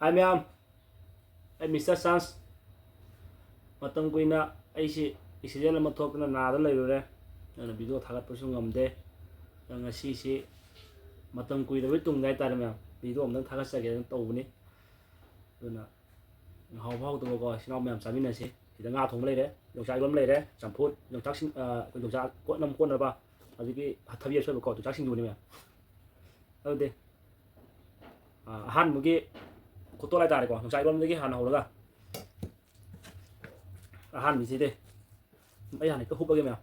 Hi ma'am, I'm Mr. Sans. Matang kuina aisi accident ama thokna nada leirure. Ana video thagatpasu ngamde. Ngasi si matang kuina wi tung dai tar ma'am. Video amdang thagatchage tawbani. Duna hau hau to ko sinau ma'am chaminasi. Sida nga thong leire, yongchak lom leire, champut, yongchak sin yongchak ko nam ko na ba. Adigi hathabi so ko yongchak sin duni ma'am. Ade han mugi kuto lai tar ko yongchak lom dagi han holaga. Han bisi de. Ai han ko hubage ma'am.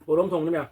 Ủa thùng nữa mẹ.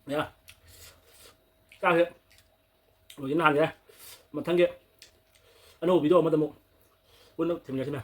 nha cao hiện rồi cái nàn nhé mà thằng kia anh hổ video mà tầm một quân nó thêm nhà thế nào